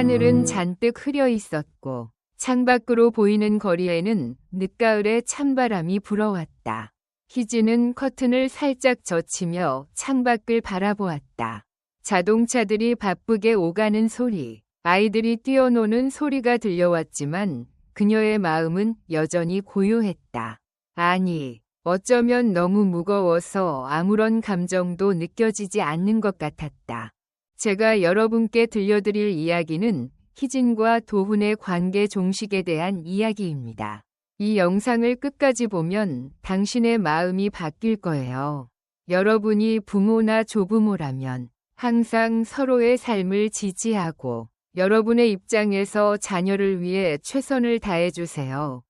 하늘은 잔뜩 흐려 있었고 창밖으로 보이는 거리에는 늦가을의 찬바람이 불어왔다. 희진은 커튼을 살짝 젖히며 창밖을 바라보았다. 자동차들이 바쁘게 오가는 소리, 아이들이 뛰어노는 소리가 들려왔지만 그녀의 마음은 여전히 고요했다. 아니, 어쩌면 너무 무거워서 아무런 감정도 느껴지지 않는 것 같았다. 제가 여러분께 들려드릴 이야기는 희진과 도훈의 관계 종식에 대한 이야기입니다. 이 영상을 끝까지 보면 당신의 마음이 바뀔 거예요. 여러분이 부모나 조부모라면 항상 서로의 삶을 지지하고 여러분의 입장에서 자녀를 위해 최선을 다해주세요.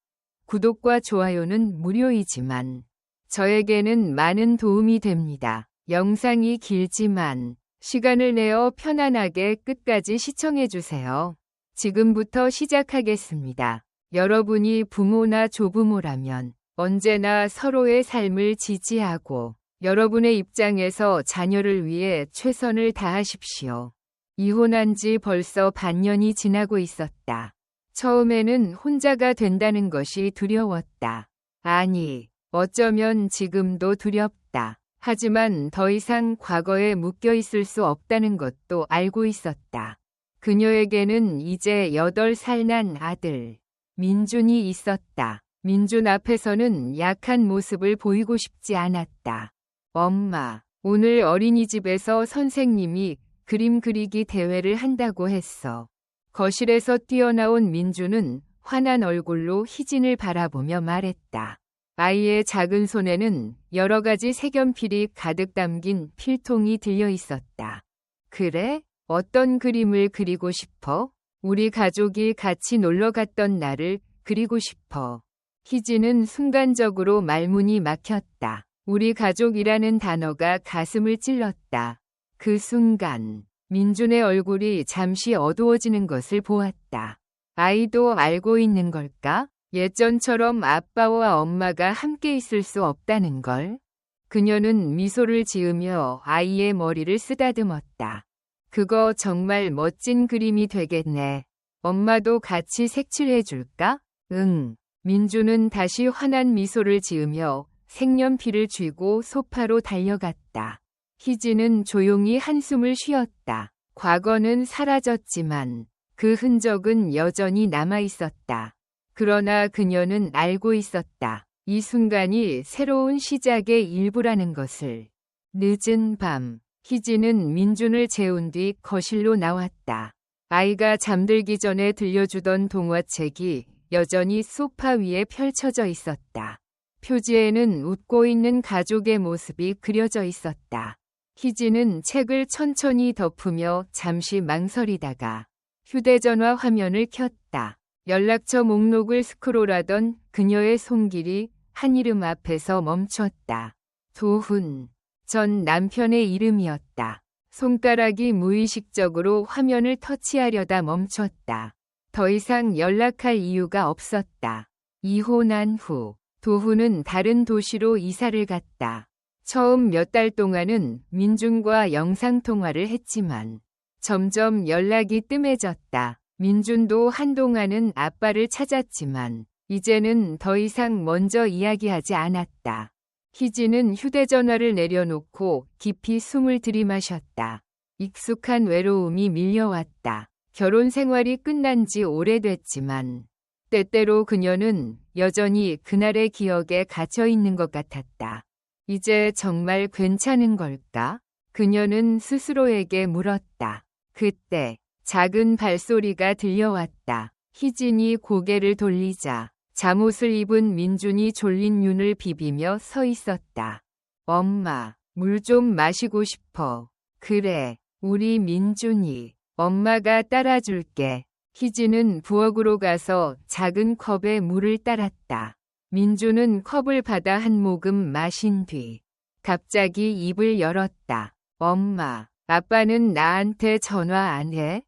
구독과 좋아요는 무료이지만 저에게는 많은 도움이 됩니다. 영상이 길지만 시간을 내어 편안하게 끝까지 시청해주세요. 지금부터 시작하겠습니다. 여러분이 부모나 조부모라면 언제나 서로의 삶을 지지하고 여러분의 입장에서 자녀를 위해 최선을 다하십시오. 이혼한 지 벌써 반년이 지나고 있었다. 처음에는 혼자가 된다는 것이 두려웠다. 아니, 어쩌면 지금도 두렵다. 하지만 더 이상 과거에 묶여 있을 수 없다는 것도 알고 있었다. 그녀에게는 이제 8살 난 아들, 민준이 있었다. 민준 앞에서는 약한 모습을 보이고 싶지 않았다. 엄마, 오늘 어린이집에서 선생님이 그림 그리기 대회를 한다고 했어. 거실에서 뛰어나온 민준은 환한 얼굴로 희진을 바라보며 말했다. 아이의 작은 손에는 여러 가지 색연필이 가득 담긴 필통이 들려 있었다. 그래? 어떤 그림을 그리고 싶어? 우리 가족이 같이 놀러 갔던 날을 그리고 싶어. 희진은 순간적으로 말문이 막혔다. 우리 가족이라는 단어가 가슴을 찔렀다. 그 순간 민준의 얼굴이 잠시 어두워지는 것을 보았다. 아이도 알고 있는 걸까? 예전처럼 아빠와 엄마가 함께 있을 수 없다는 걸. 그녀는 미소를 지으며 아이의 머리를 쓰다듬었다. 그거 정말 멋진 그림이 되겠네. 엄마도 같이 색칠해 줄까? 응. 민준은 다시 환한 미소를 지으며 색연필을 쥐고 소파로 달려갔다. 희진은 조용히 한숨을 쉬었다. 과거는 사라졌지만 그 흔적은 여전히 남아 있었다. 그러나 그녀는 알고 있었다. 이 순간이 새로운 시작의 일부라는 것을. 늦은 밤, 희진은 민준을 재운 뒤 거실로 나왔다. 아이가 잠들기 전에 들려주던 동화책이 여전히 소파 위에 펼쳐져 있었다. 표지에는 웃고 있는 가족의 모습이 그려져 있었다. 희진은 책을 천천히 덮으며 잠시 망설이다가 휴대전화 화면을 켰다. 연락처 목록을 스크롤하던 그녀의 손길이 한 이름 앞에서 멈췄다. 도훈. 전 남편의 이름이었다. 손가락이 무의식적으로 화면을 터치하려다 멈췄다. 더 이상 연락할 이유가 없었다. 이혼한 후 도훈은 다른 도시로 이사를 갔다. 처음 몇 달 동안은 민준과 영상통화를 했지만 점점 연락이 뜸해졌다. 민준도 한동안은 아빠를 찾았지만 이제는 더 이상 먼저 이야기하지 않았다. 희진은 휴대전화를 내려놓고 깊이 숨을 들이마셨다. 익숙한 외로움이 밀려왔다. 결혼 생활이 끝난 지 오래됐지만 때때로 그녀는 여전히 그날의 기억에 갇혀 있는 것 같았다. 이제 정말 괜찮은 걸까? 그녀는 스스로에게 물었다. 그때 작은 발소리가 들려왔다. 희진이 고개를 돌리자 잠옷을 입은 민준이 졸린 눈을 비비며 서 있었다. 엄마, 물 좀 마시고 싶어. 그래, 우리 민준이. 엄마가 따라줄게. 희진은 부엌으로 가서 작은 컵에 물을 따랐다. 민준은 컵을 받아 한 모금 마신 뒤 갑자기 입을 열었다. 엄마, 아빠는 나한테 전화 안 해?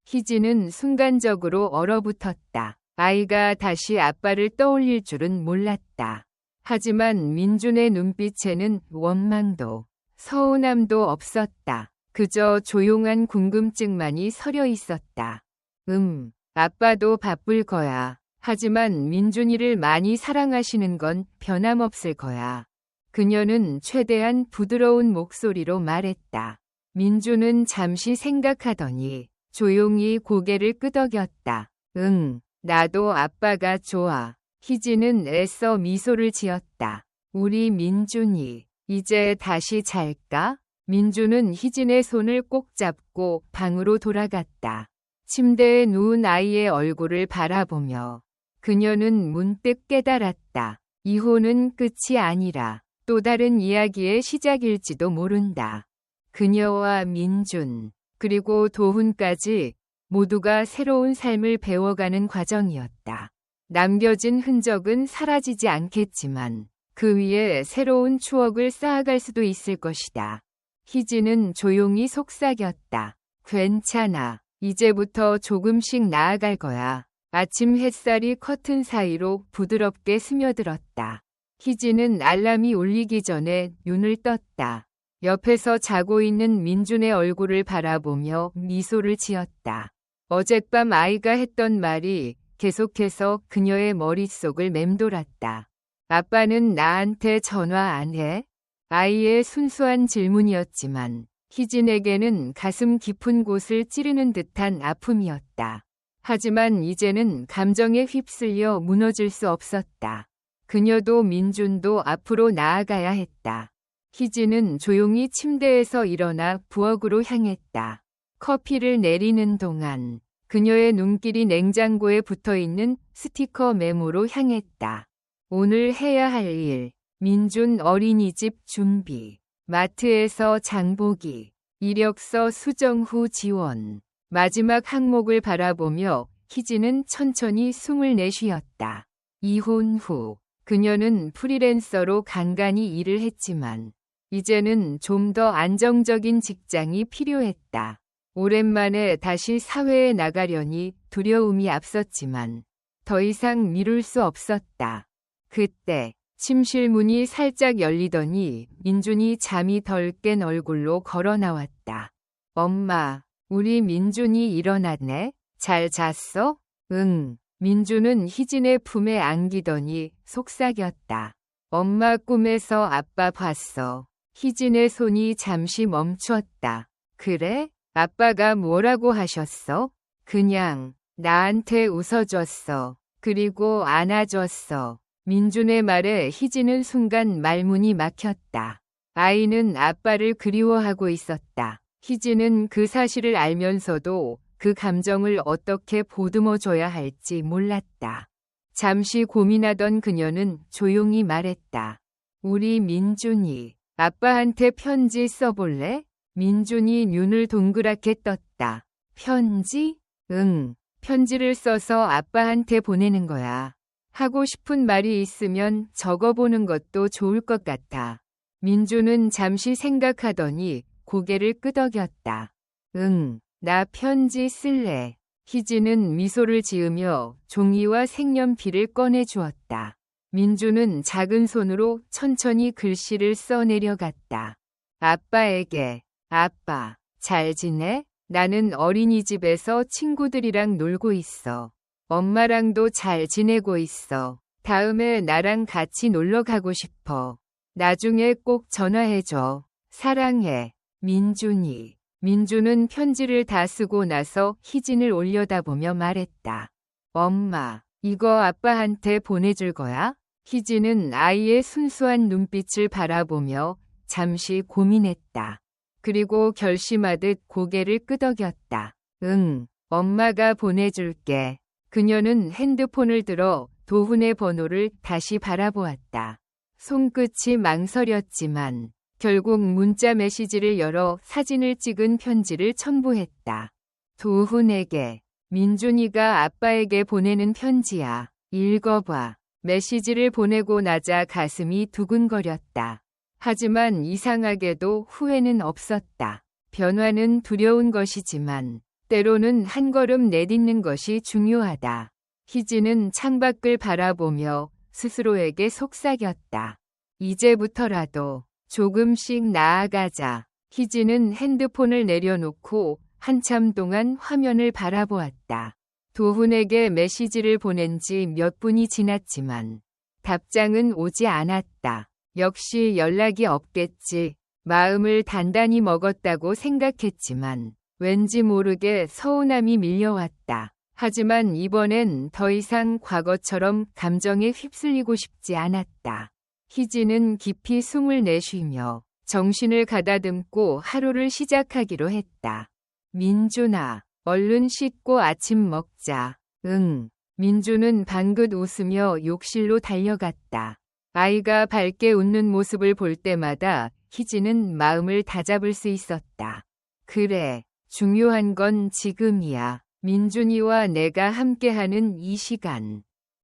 희진은 순간적으로 얼어붙었다. 아이가 다시 아빠를 떠올릴 줄은 몰랐다. 하지만 민준의 눈빛에는 원망도 서운함도 없었다. 그저 조용한 궁금증만이 서려 있었다. 아빠도 바쁠 거야. 하지만 민준이를 많이 사랑하시는 건 변함없을 거야. 그녀는 최대한 부드러운 목소리로 말했다. 민준은 잠시 생각하더니 조용히 고개를 끄덕였다. 나도 아빠가 좋아. 희진은 애써 미소를 지었다. 우리 민준이 이제 다시 잘까? 민준은 희진의 손을 꼭 잡고 방으로 돌아갔다. 침대에 누운 아이의 얼굴을 바라보며 그녀는 문득 깨달았다. 이혼은 끝이 아니라 또 다른 이야기의 시작일지도 모른다. 그녀와 민준, 그리고 도훈까지 모두가 새로운 삶을 배워가는 과정이었다. 남겨진 흔적은 사라지지 않겠지만 그 위에 새로운 추억을 쌓아갈 수도 있을 것이다. 희진은 조용히 속삭였다. 괜찮아. 이제부터 조금씩 나아갈 거야. 아침 햇살이 커튼 사이로 부드럽게 스며들었다. 희진은 알람이 울리기 전에 눈을 떴다. 옆에서 자고 있는 민준의 얼굴을 바라보며 미소를 지었다. 어젯밤 아이가 했던 말이 계속해서 그녀의 머릿속을 맴돌았다. 아빠는 나한테 전화 안 해? 아이의 순수한 질문이었지만 희진에게는 가슴 깊은 곳을 찌르는 듯한 아픔이었다. 하지만 이제는 감정에 휩쓸려 무너질 수 없었다. 그녀도 민준도 앞으로 나아가야 했다. 희진은 조용히 침대에서 일어나 부엌으로 향했다. 커피를 내리는 동안 그녀의 눈길이 냉장고에 붙어있는 스티커 메모로 향했다. 오늘 해야 할 일, 민준 어린이집 준비, 마트에서 장보기, 이력서 수정 후 지원. 마지막 항목을 바라보며 희진은 천천히 숨을 내쉬었다. 이혼 후 그녀는 프리랜서로 간간히 일을 했지만 이제는 좀 더 안정적인 직장이 필요했다. 오랜만에 다시 사회에 나가려니 두려움이 앞섰지만 더 이상 미룰 수 없었다. 그때 침실 문이 살짝 열리더니 민준이 잠이 덜 깬 얼굴로 걸어 나왔다. 엄마, 우리 민준이 일어났네? 잘 잤어? 응. 민준은 희진의 품에 안기더니 속삭였다. 엄마 꿈에서 아빠 봤어. 희진의 손이 잠시 멈췄다. 그래? 아빠가 뭐라고 하셨어? 그냥 나한테 웃어줬어. 그리고 안아줬어. 민준의 말에 희진은 순간 말문이 막혔다. 아이는 아빠를 그리워하고 있었다. 희진은 그 사실을 알면서도 그 감정을 어떻게 보듬어줘야 할지 몰랐다. 잠시 고민하던 그녀는 조용히 말했다. 우리 민준이 아빠한테 편지 써볼래? 민준이 눈을 동그랗게 떴다. 편지? 응. 편지를 써서 아빠한테 보내는 거야. 하고 싶은 말이 있으면 적어보는 것도 좋을 것 같아. 민준은 잠시 생각하더니 고개를 끄덕였다. 응, 나 편지 쓸래. 희진은 미소를 지으며 종이와 색연필을 꺼내 주었다. 민준은 작은 손으로 천천히 글씨를 써내려갔다. 아빠에게, 아빠, 잘 지내? 나는 어린이집에서 친구들이랑 놀고 있어. 엄마랑도 잘 지내고 있어. 다음에 나랑 같이 놀러 가고 싶어. 나중에 꼭 전화해줘. 사랑해. 민준이. 민준은 편지를 다 쓰고 나서 희진을 올려다보며 말했다. 엄마, 이거 아빠한테 보내줄 거야? 희진은 아이의 순수한 눈빛을 바라보며 잠시 고민했다. 그리고 결심하듯 고개를 끄덕였다. 응, 엄마가 보내줄게. 그녀는 핸드폰을 들어 도훈의 번호를 다시 바라보았다. 손끝이 망설였지만 결국 문자 메시지를 열어 사진을 찍은 편지를 첨부했다. 도훈에게, 민준이가 아빠에게 보내는 편지야. 읽어봐. 메시지를 보내고 나자 가슴이 두근거렸다. 하지만 이상하게도 후회는 없었다. 변화는 두려운 것이지만 때로는 한 걸음 내딛는 것이 중요하다. 희진은 창밖을 바라보며 스스로에게 속삭였다. 이제부터라도 조금씩 나아가자. 희진은 핸드폰을 내려놓고 한참 동안 화면을 바라보았다. 도훈에게 메시지를 보낸 지 몇 분이 지났지만 답장은 오지 않았다. 역시 연락이 없겠지. 마음을 단단히 먹었다고 생각했지만 왠지 모르게 서운함이 밀려왔다. 하지만 이번엔 더 이상 과거처럼 감정에 휩쓸리고 싶지 않았다. 희진은 깊이 숨을 내쉬며 정신을 가다듬고 하루를 시작하기로 했다. 민준아, 얼른 씻고 아침 먹자. 응. 민준은 방긋 웃으며 욕실로 달려갔다. 아이가 밝게 웃는 모습을 볼 때마다 희진은 마음을 다잡을 수 있었다. 그래, 중요한 건 지금이야. 민준이와 내가 함께하는 이 시간.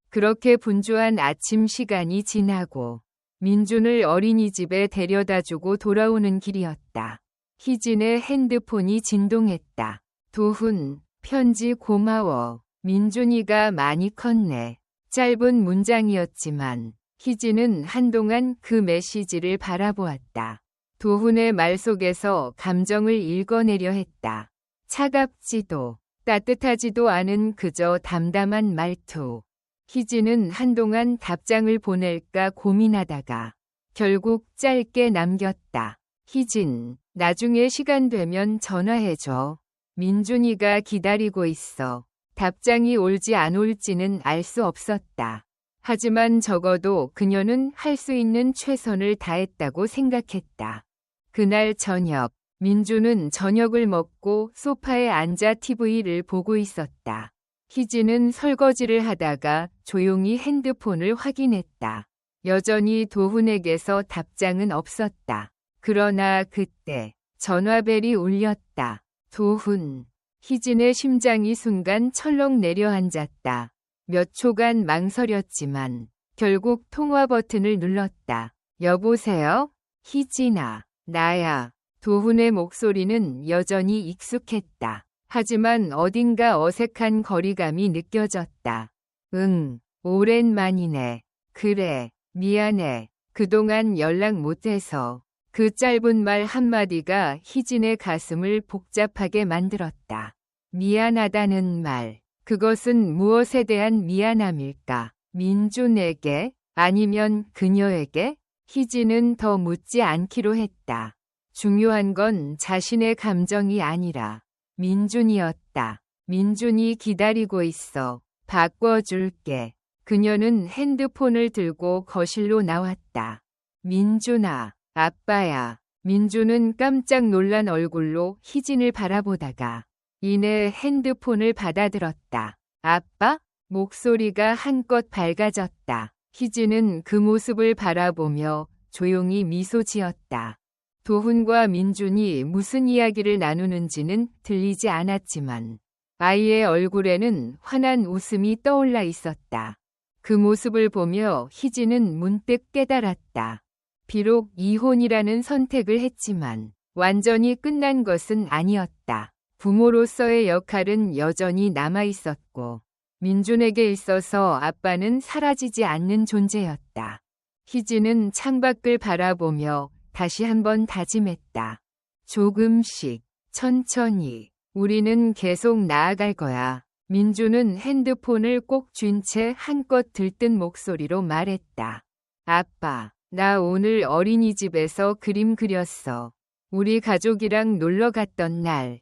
그렇게 분주한 아침 시간이 지나고 민준을 어린이집에 데려다주고 돌아오는 길이었다. 희진의 핸드폰이 진동했다. 도훈, 편지 고마워. 민준이가 많이 컸네. 짧은 문장이었지만 희진은 한동안 그 메시지를 바라보았다. 도훈의 말 속에서 감정을 읽어내려 했다. 차갑지도 따뜻하지도 않은 그저 담담한 말투. 희진은 한동안 답장을 보낼까 고민하다가 결국 짧게 남겼다. 희진, 나중에 시간 되면 전화해줘. 민준이가 기다리고 있어. 답장이 올지 안 올지는 알 수 없었다. 하지만 적어도 그녀는 할 수 있는 최선을 다했다고 생각했다. 그날 저녁, 민준은 저녁을 먹고 소파에 앉아 TV를 보고 있었다. 희진은 설거지를 하다가 조용히 핸드폰을 확인했다. 여전히 도훈에게서 답장은 없었다. 그러나 그때 전화벨이 울렸다. 도훈. 희진의 심장이 순간 철렁 내려앉았다. 몇 초간 망설였지만 결국 통화 버튼을 눌렀다. 여보세요? 희진아, 나야. 도훈의 목소리는 여전히 익숙했다. 하지만 어딘가 어색한 거리감이 느껴졌다. 응, 오랜만이네. 그래, 미안해. 그동안 연락 못해서. 그 짧은 말 한마디가 희진의 가슴을 복잡하게 만들었다. 미안하다는 말. 그것은 무엇에 대한 미안함일까? 민준에게? 아니면 그녀에게? 희진은 더 묻지 않기로 했다. 중요한 건 자신의 감정이 아니라 민준이었다. 민준이 기다리고 있어. 바꿔줄게. 그녀는 핸드폰을 들고 거실로 나왔다. 민준아, 아빠야. 민준은 깜짝 놀란 얼굴로 희진을 바라보다가 이내 핸드폰을 받아들었다. 아빠? 목소리가 한껏 밝아졌다. 희진은 그 모습을 바라보며 조용히 미소 지었다. 도훈과 민준이 무슨 이야기를 나누는지는 들리지 않았지만 아이의 얼굴에는 환한 웃음이 떠올라 있었다. 그 모습을 보며 희진은 문득 깨달았다. 비록 이혼이라는 선택을 했지만 완전히 끝난 것은 아니었다. 부모로서의 역할은 여전히 남아 있었고 민준에게 있어서 아빠는 사라지지 않는 존재였다. 희진은 창밖을 바라보며 다시 한번 다짐했다. 조금씩, 천천히, 우리는 계속 나아갈 거야. 민준은 핸드폰을 꼭 쥔 채 한껏 들뜬 목소리로 말했다. 아빠, 나 오늘 어린이집에서 그림 그렸어. 우리 가족이랑 놀러 갔던 날.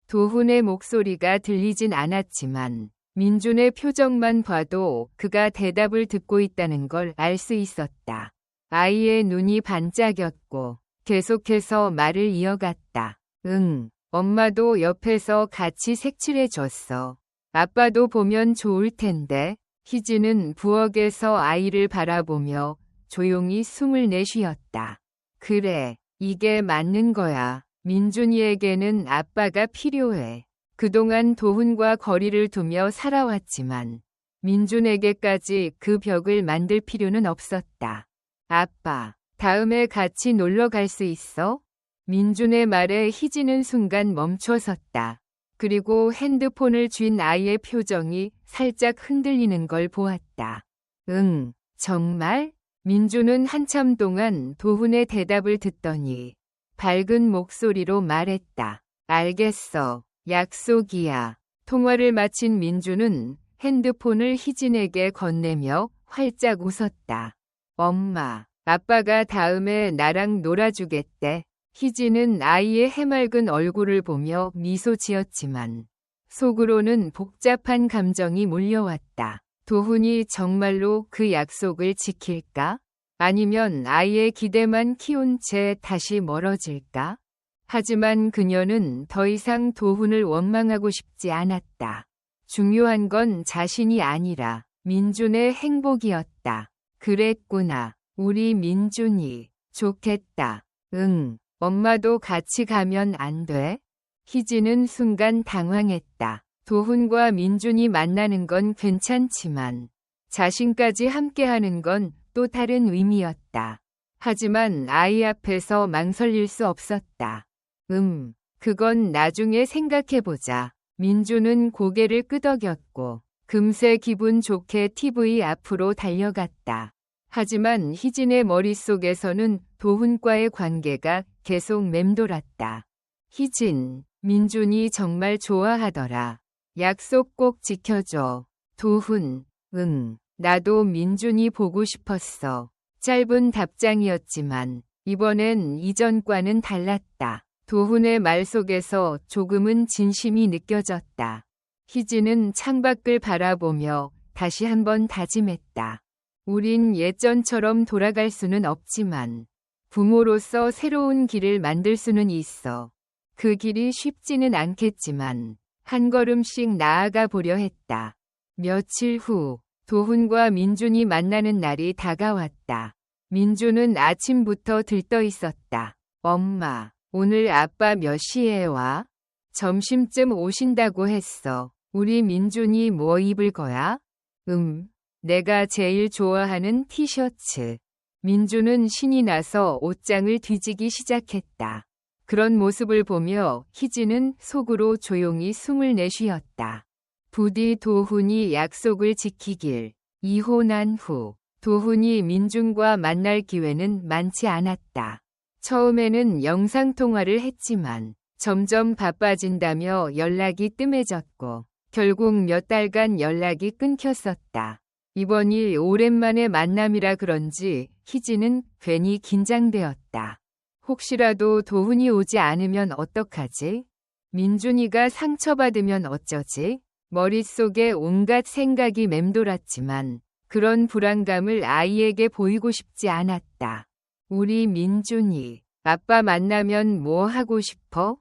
도훈의 목소리가 들리진 않았지만 민준의 표정만 봐도 그가 대답을 듣고 있다는 걸 알 수 있었다. 아이의 눈이 반짝였고 계속해서 말을 이어갔다. 응, 엄마도 옆에서 같이 색칠해줬어. 아빠도 보면 좋을 텐데. 희진은 부엌에서 아이를 바라보며 조용히 숨을 내쉬었다. 그래, 이게 맞는 거야. 민준이에게는 아빠가 필요해. 그동안 도훈과 거리를 두며 살아왔지만 민준에게까지 그 벽을 만들 필요는 없었다. 아빠, 다음에 같이 놀러 갈 수 있어? 민준의 말에 희진은 순간 멈춰섰다. 그리고 핸드폰을 쥔 아이의 표정이 살짝 흔들리는 걸 보았다. 응, 정말? 민준은 한참 동안 도훈의 대답을 듣더니 밝은 목소리로 말했다. 알겠어. 약속이야. 통화를 마친 민주는 핸드폰을 희진에게 건네며 활짝 웃었다. 엄마, 아빠가 다음에 나랑 놀아주겠대. 희진은 아이의 해맑은 얼굴을 보며 미소 지었지만 속으로는 복잡한 감정이 몰려왔다. 도훈이 정말로 그 약속을 지킬까? 아니면 아이의 기대만 키운 채 다시 멀어질까? 하지만 그녀는 더 이상 도훈을 원망하고 싶지 않았다. 중요한 건 자신이 아니라 민준의 행복이었다. 그랬구나. 우리 민준이 좋겠다. 응, 엄마도 같이 가면 안 돼? 희진은 순간 당황했다. 도훈과 민준이 만나는 건 괜찮지만 자신까지 함께하는 건 또 다른 의미였다. 하지만 아이 앞에서 망설일 수 없었다. 그건 나중에 생각해보자. 민준은 고개를 끄덕였고 금세 기분 좋게 TV 앞으로 달려갔다. 하지만 희진의 머릿속에서는 도훈과의 관계가 계속 맴돌았다. 희진, 민준이 정말 좋아하더라. 약속 꼭 지켜줘. 도훈, 응, 나도 민준이 보고 싶었어. 짧은 답장이었지만 이번엔 이전과는 달랐다. 도훈의 말 속에서 조금은 진심이 느껴졌다. 희진은 창밖을 바라보며 다시 한번 다짐했다. 우린 예전처럼 돌아갈 수는 없지만 부모로서 새로운 길을 만들 수는 있어. 그 길이 쉽지는 않겠지만 한 걸음씩 나아가 보려 했다. 며칠 후 도훈과 민준이 만나는 날이 다가왔다. 민준은 아침부터 들떠 있었다. 엄마, 오늘 아빠 몇 시에 와? 점심쯤 오신다고 했어. 우리 민준이 뭐 입을 거야? 내가 제일 좋아하는 티셔츠. 민준은 신이 나서 옷장을 뒤지기 시작했다. 그런 모습을 보며 희진은 속으로 조용히 숨을 내쉬었다. 부디 도훈이 약속을 지키길. 이혼한 후 도훈이 민준과 만날 기회는 많지 않았다. 처음에는 영상통화를 했지만 점점 바빠진다며 연락이 뜸해졌고 결국 몇 달간 연락이 끊겼었다. 이번이 오랜만에 만남이라 그런지 희진은 괜히 긴장되었다. 혹시라도 도훈이 오지 않으면 어떡하지? 민준이가 상처받으면 어쩌지? 머릿속에 온갖 생각이 맴돌았지만 그런 불안감을 아이에게 보이고 싶지 않았다. 우리 민준이, 아빠 만나면 뭐 하고 싶어?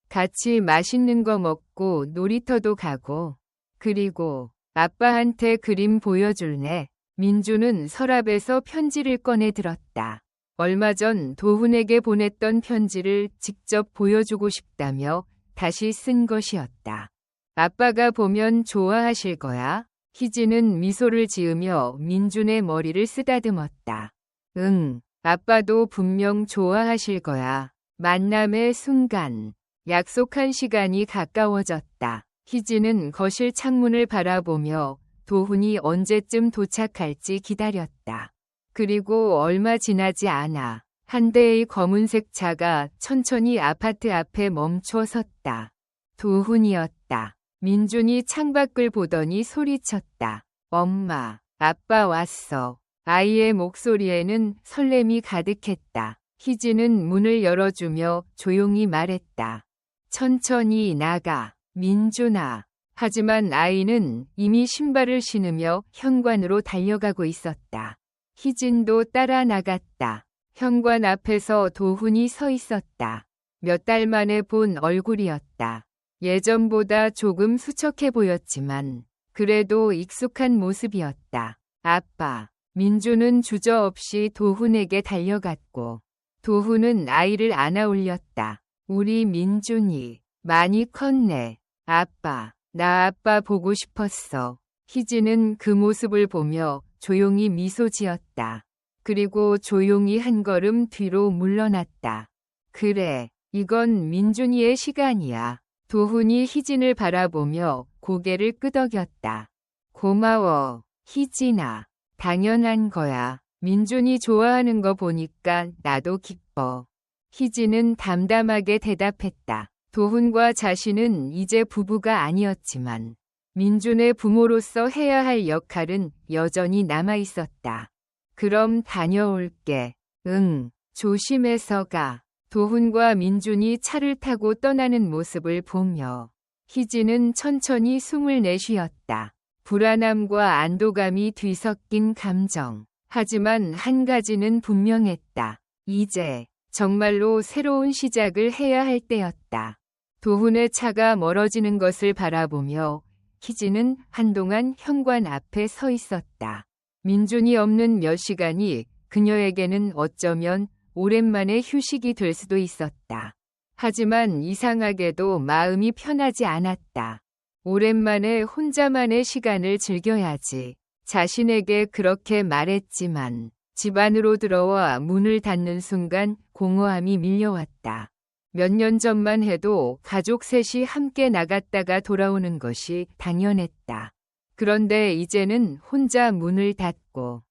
같이 맛있는 거 먹고 놀이터도 가고. 그리고 아빠한테 그림 보여줄래? 민준은 서랍에서 편지를 꺼내 들었다. 얼마 전 도훈에게 보냈던 편지를 직접 보여주고 싶다며 다시 쓴 것이었다. 아빠가 보면 좋아하실 거야. 희진은 미소를 지으며 민준의 머리를 쓰다듬었다. 응, 아빠도 분명 좋아하실 거야. 만남의 순간, 약속한 시간이 가까워졌다. 희진은 거실 창문을 바라보며 도훈이 언제쯤 도착할지 기다렸다. 그리고 얼마 지나지 않아 한 대의 검은색 차가 천천히 아파트 앞에 멈춰 섰다. 도훈이었다. 민준이 창밖을 보더니 소리쳤다. 엄마, 아빠 왔어. 아이의 목소리에는 설렘이 가득했다. 희진은 문을 열어주며 조용히 말했다. 천천히 나가, 민준아. 하지만 아이는 이미 신발을 신으며 현관으로 달려가고 있었다. 희진도 따라 나갔다. 현관 앞에서 도훈이 서 있었다. 몇 달 만에 본 얼굴이었다. 예전보다 조금 수척해 보였지만 그래도 익숙한 모습이었다. 아빠. 민준은 주저없이 도훈에게 달려갔고 도훈은 아이를 안아 올렸다. 우리 민준이 많이 컸네. 아빠. 나 아빠 보고 싶었어. 희진은 그 모습을 보며 조용히 미소 지었다. 그리고 조용히 한 걸음 뒤로 물러났다. 그래, 이건 민준이의 시간이야. 도훈이 희진을 바라보며 고개를 끄덕였다. 고마워, 희진아. 당연한 거야. 민준이 좋아하는 거 보니까 나도 기뻐. 희진은 담담하게 대답했다. 도훈과 자신은 이제 부부가 아니었지만 민준의 부모로서 해야 할 역할은 여전히 남아 있었다. 그럼 다녀올게. 응, 조심해서 가. 도훈과 민준이 차를 타고 떠나는 모습을 보며 희진은 천천히 숨을 내쉬었다. 불안함과 안도감이 뒤섞인 감정. 하지만 한 가지는 분명했다. 이제 정말로 새로운 시작을 해야 할 때였다. 도훈의 차가 멀어지는 것을 바라보며 희진은 한동안 현관 앞에 서 있었다. 민준이 없는 몇 시간이 그녀에게는 어쩌면 오랜만에 휴식이 될 수도 있었다. 하지만 이상하게도 마음이 편하지 않았다. 오랜만에 혼자만의 시간을 즐겨야지. 자신에게 그렇게 말했지만 집 안으로 들어와 문을 닫는 순간 공허함이 밀려왔다. 몇 년 전만 해도 가족 셋이 함께 나갔다가 돌아오는 것이 당연했다. 그런데 이제는 혼자 문을 닫고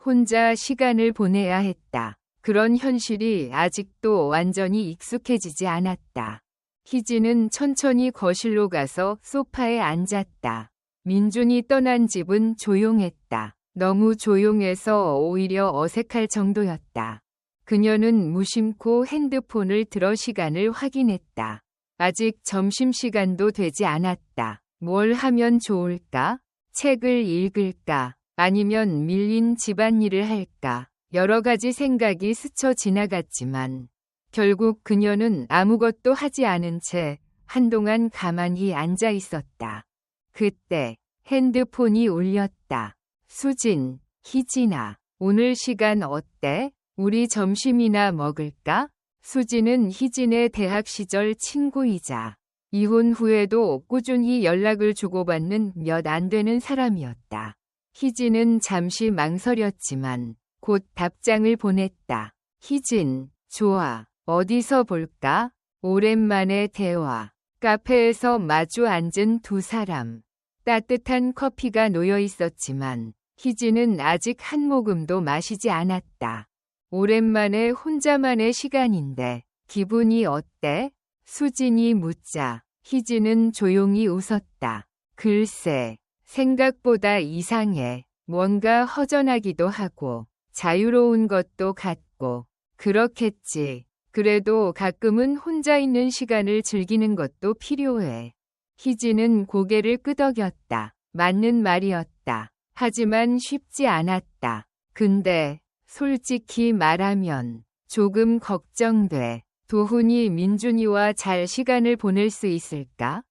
혼자 시간을 보내야 했다. 그런 현실이 아직도 완전히 익숙해지지 않았다. 희진은 천천히 거실로 가서 소파에 앉았다. 민준이 떠난 집은 조용했다. 너무 조용해서 오히려 어색할 정도였다. 그녀는 무심코 핸드폰을 들어 시간을 확인했다. 아직 점심시간도 되지 않았다. 뭘 하면 좋을까? 책을 읽을까? 아니면 밀린 집안일을 할까? 여러 가지 생각이 스쳐 지나갔지만 결국 그녀는 아무것도 하지 않은 채 한동안 가만히 앉아 있었다. 그때 핸드폰이 울렸다. 수진, 희진아, 오늘 시간 어때? 우리 점심이나 먹을까? 수진은 희진의 대학 시절 친구이자 이혼 후에도 꾸준히 연락을 주고받는 몇 안 되는 사람이었다. 희진은 잠시 망설였지만 곧 답장을 보냈다. 희진, 좋아. 어디서 볼까? 오랜만에 대화. 카페에서 마주 앉은 두 사람. 따뜻한 커피가 놓여 있었지만 희진은 아직 한 모금도 마시지 않았다. 오랜만에 혼자만의 시간인데 기분이 어때? 수진이 묻자 희진은 조용히 웃었다. 글쎄, 생각보다 이상해. 뭔가 허전하기도 하고 자유로운 것도 같고 그렇겠지. 그래도 가끔은 혼자 있는 시간을 즐기는 것도 필요해. 희진은 고개를 끄덕였다. 맞는 말이었다. 하지만 쉽지 않았다. 근데 솔직히 말하면 조금 걱정돼. 도훈이 민준이와 잘 시간을 보낼 수 있을까?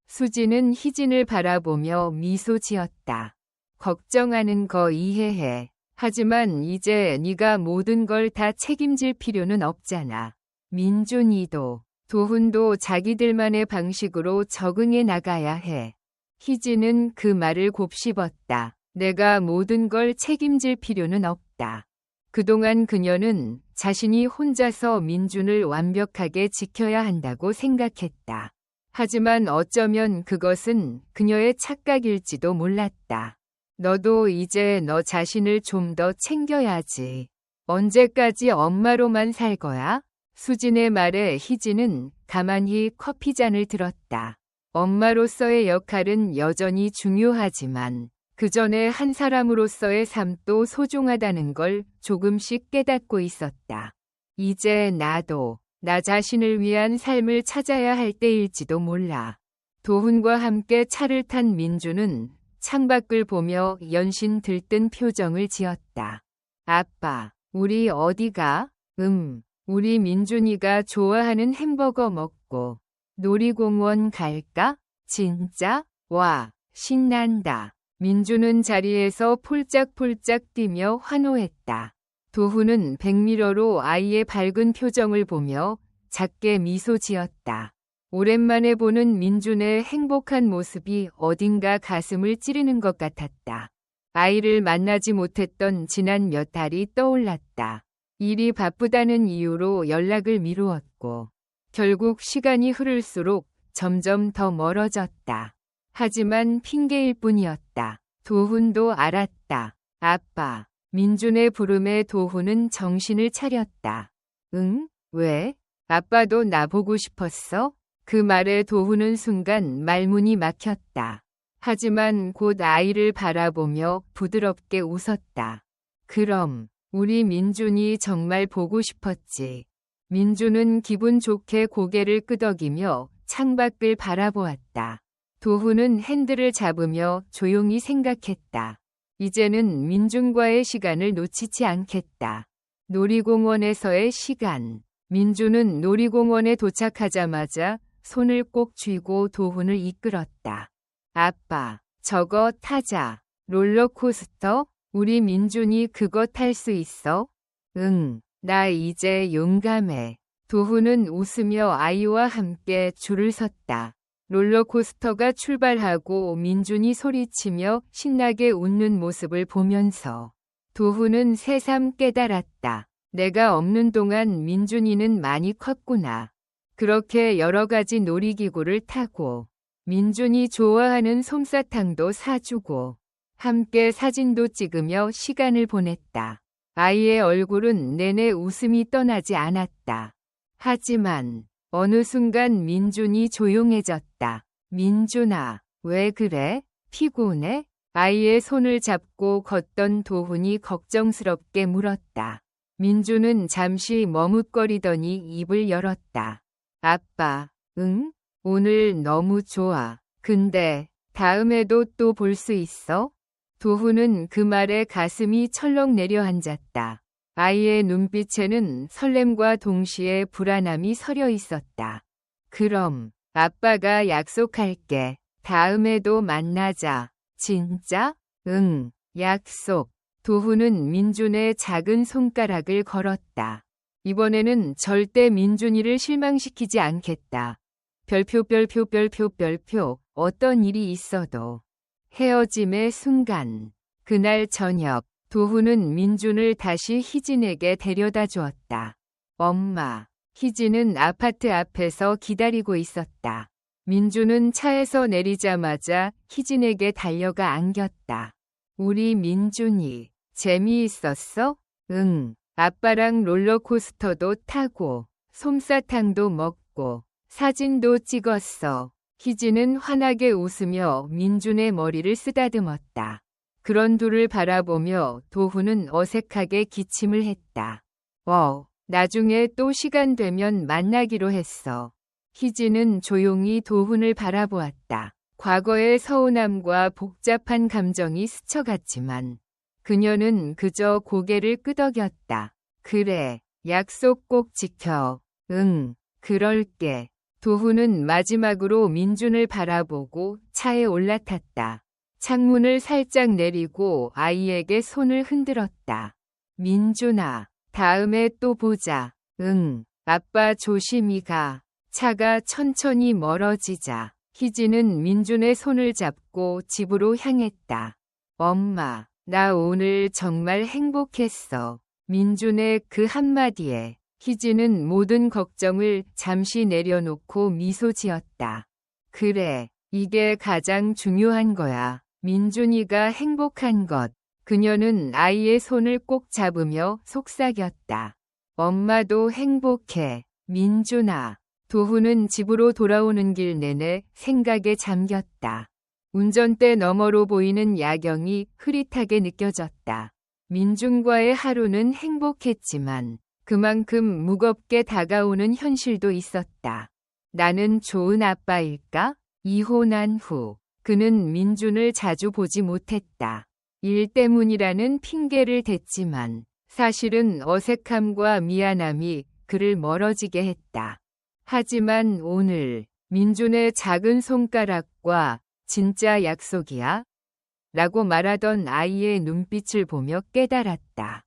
수진은 희진을 바라보며 미소 지었다. 걱정하는 거 이해해. 하지만 이제 네가 모든 걸 다 책임질 필요는 없잖아. 민준이도 도훈도 자기들만의 방식으로 적응해 나가야 해. 희진은 그 말을 곱씹었다. 내가 모든 걸 책임질 필요는 없다. 그동안 그녀는 자신이 혼자서 민준을 완벽하게 지켜야 한다고 생각했다. 하지만 어쩌면 그것은 그녀의 착각일지도 몰랐다. 너도 이제 너 자신을 좀 더 챙겨야지. 언제까지 엄마로만 살 거야? 수진의 말에 희진은 가만히 커피잔을 들었다. 엄마로서의 역할은 여전히 중요하지만 그 전에 한 사람으로서의 삶도 소중하다는 걸 조금씩 깨닫고 있었다. 이제 나도 나 자신을 위한 삶을 찾아야 할 때일지도 몰라. 도훈과 함께 차를 탄 민주는 창밖을 보며 연신 들뜬 표정을 지었다. 아빠, 우리 어디 가? 우리 민준이가 좋아하는 햄버거 먹고 놀이공원 갈까? 진짜? 와, 신난다. 민주는 자리에서 폴짝폴짝 뛰며 환호했다. 도훈은 백미러로 아이의 밝은 표정을 보며 작게 미소 지었다. 오랜만에 보는 민준의 행복한 모습이 어딘가 가슴을 찌르는 것 같았다. 아이를 만나지 못했던 지난 몇 달이 떠올랐다. 일이 바쁘다는 이유로 연락을 미루었고 결국 시간이 흐를수록 점점 더 멀어졌다. 하지만 핑계일 뿐이었다. 도훈도 알았다. 아빠. 민준의 부름에 도훈은 정신을 차렸다. 응? 왜? 아빠도 나보고 싶었어? 그 말에 도훈은 순간 말문이 막혔다. 하지만 곧 아이를 바라보며 부드럽게 웃었다. 그럼 우리 민준이 정말 보고 싶었지. 민준은 기분 좋게 고개를 끄덕이며 창밖을 바라보았다. 도훈은 핸들을 잡으며 조용히 생각했다. 이제는 민준과의 시간을 놓치지 않겠다. 놀이공원에서의 시간. 민준은 놀이공원에 도착하자마자 손을 꼭 쥐고 도훈을 이끌었다. 아빠, 저거 타자. 롤러코스터? 우리 민준이 그거 탈 수 있어? 응, 나 이제 용감해. 도훈은 웃으며 아이와 함께 줄을 섰다. 롤러코스터가 출발하고 민준이 소리치며 신나게 웃는 모습을 보면서 도훈은 새삼 깨달았다. 내가 없는 동안 민준이는 많이 컸구나. 그렇게 여러 가지 놀이기구를 타고 민준이 좋아하는 솜사탕도 사주고 함께 사진도 찍으며 시간을 보냈다. 아이의 얼굴은 내내 웃음이 떠나지 않았다. 하지만 어느 순간 민준이 조용해졌다. 민준아, 왜 그래? 피곤해? 아이의 손을 잡고 걷던 도훈이 걱정스럽게 물었다. 민준은 잠시 머뭇거리더니 입을 열었다. 아빠, 응? 오늘 너무 좋아. 근데 다음에도 또 볼 수 있어? 도훈은 그 말에 가슴이 철렁 내려앉았다. 아이의 눈빛에는 설렘과 동시에 불안함이 서려 있었다. 그럼 아빠가 약속할게. 다음에도 만나자. 진짜? 응, 약속. 도훈은 민준의 작은 손가락을 걸었다. 이번에는 절대 민준이를 실망시키지 않겠다. 별표. 어떤 일이 있어도. 헤어짐의 순간. 그날 저녁, 도훈은 민준을 다시 희진에게 데려다 주었다. 엄마, 희진은 아파트 앞에서 기다리고 있었다. 민준은 차에서 내리자마자 희진에게 달려가 안겼다. 우리 민준이 재미있었어? 응, 아빠랑 롤러코스터도 타고 솜사탕도 먹고 사진도 찍었어. 희진은 환하게 웃으며 민준의 머리를 쓰다듬었다. 그런 둘을 바라보며 도훈은 어색하게 기침을 했다. 나중에 또 시간 되면 만나기로 했어. 희진은 조용히 도훈을 바라보았다. 과거의 서운함과 복잡한 감정이 스쳐갔지만 그녀는 그저 고개를 끄덕였다. 그래, 약속 꼭 지켜. 응, 그럴게. 도훈은 마지막으로 민준을 바라보고 차에 올라탔다. 창문을 살짝 내리고 아이에게 손을 흔들었다. 민준아, 다음에 또 보자. 응, 아빠 조심히 가. 차가 천천히 멀어지자 희진은 민준의 손을 잡고 집으로 향했다. 엄마, 나 오늘 정말 행복했어. 민준의 그 한마디에 희진은 모든 걱정을 잠시 내려놓고 미소 지었다. 그래, 이게 가장 중요한 거야. 민준이가 행복한 것. 그녀는 아이의 손을 꼭 잡으며 속삭였다. 엄마도 행복해. 민준아. 도훈은 집으로 돌아오는 길 내내 생각에 잠겼다. 운전대 너머로 보이는 야경이 흐릿하게 느껴졌다. 민준과의 하루는 행복했지만 그만큼 무겁게 다가오는 현실도 있었다. 나는 좋은 아빠일까? 이혼한 후 그는 민준을 자주 보지 못했다. 일 때문이라는 핑계를 댔지만 사실은 어색함과 미안함이 그를 멀어지게 했다. 하지만 오늘 민준의 작은 손가락과 진짜 약속이야? 라고 말하던 아이의 눈빛을 보며 깨달았다.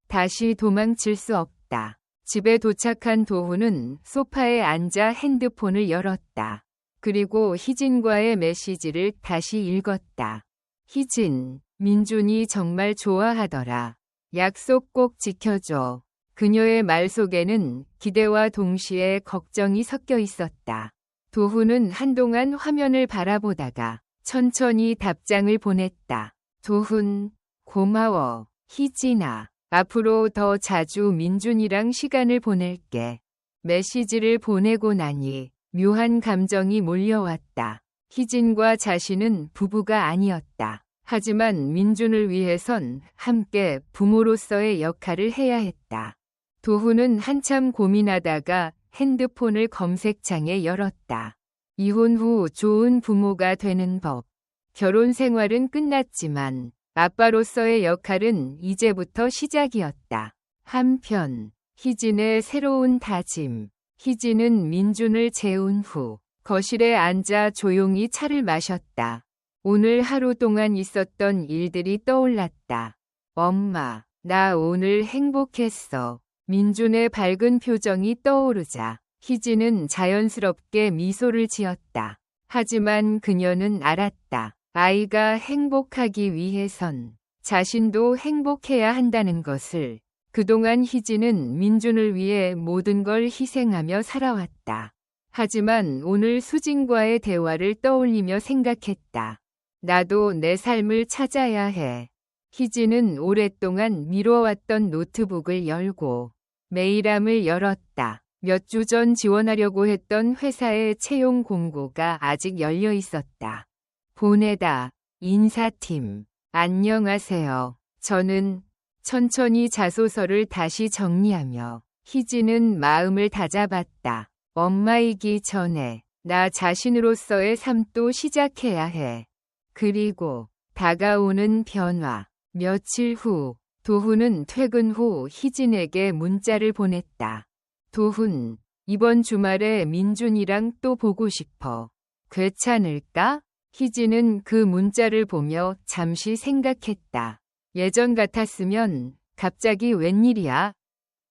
다시 도망칠 수 없다. 집에 도착한 도훈은 소파에 앉아 핸드폰을 열었다. 그리고 희진과의 메시지를 다시 읽었다. 희진, 민준이 정말 좋아하더라. 약속 꼭 지켜줘. 그녀의 말 속에는 기대와 동시에 걱정이 섞여 있었다. 도훈은 한동안 화면을 바라보다가 천천히 답장을 보냈다. 도훈, 고마워. 희진아, 앞으로 더 자주 민준이랑 시간을 보낼게. 메시지를 보내고 나니 묘한 감정이 몰려왔다. 희진과 자신은 부부가 아니었다. 하지만 민준을 위해선 함께 부모로서의 역할을 해야 했다. 도훈은 한참 고민하다가 핸드폰을 검색창에 열었다. 이혼 후 좋은 부모가 되는 법. 결혼 생활은 끝났지만 아빠로서의 역할은 이제부터 시작이었다. 한편 희진의 새로운 다짐. 희진은 민준을 재운 후 거실에 앉아 조용히 차를 마셨다. 오늘 하루 동안 있었던 일들이 떠올랐다. 엄마, 나 오늘 행복했어. 민준의 밝은 표정이 떠오르자 희진은 자연스럽게 미소를 지었다. 하지만 그녀는 알았다. 아이가 행복하기 위해선 자신도 행복해야 한다는 것을. 그동안 희진은 민준을 위해 모든 걸 희생하며 살아왔다. 하지만 오늘 수진과의 대화를 떠올리며 생각했다. 나도 내 삶을 찾아야 해. 희진은 오랫동안 미뤄왔던 노트북을 열고 메일함을 열었다. 몇 주 전 지원하려고 했던 회사의 채용 공고가 아직 열려 있었다. 보내다. 인사팀. 안녕하세요. 저는 천천히 자소서를 다시 정리하며 희진은 마음을 다잡았다. 엄마이기 전에 나 자신으로서의 삶도 시작해야 해. 그리고 다가오는 변화. 며칠 후 도훈은 퇴근 후 희진에게 문자를 보냈다. 도훈, 이번 주말에 민준이랑 또 보고 싶어. 괜찮을까? 희진은 그 문자를 보며 잠시 생각했다. 예전 같았으면 갑자기 웬일이야?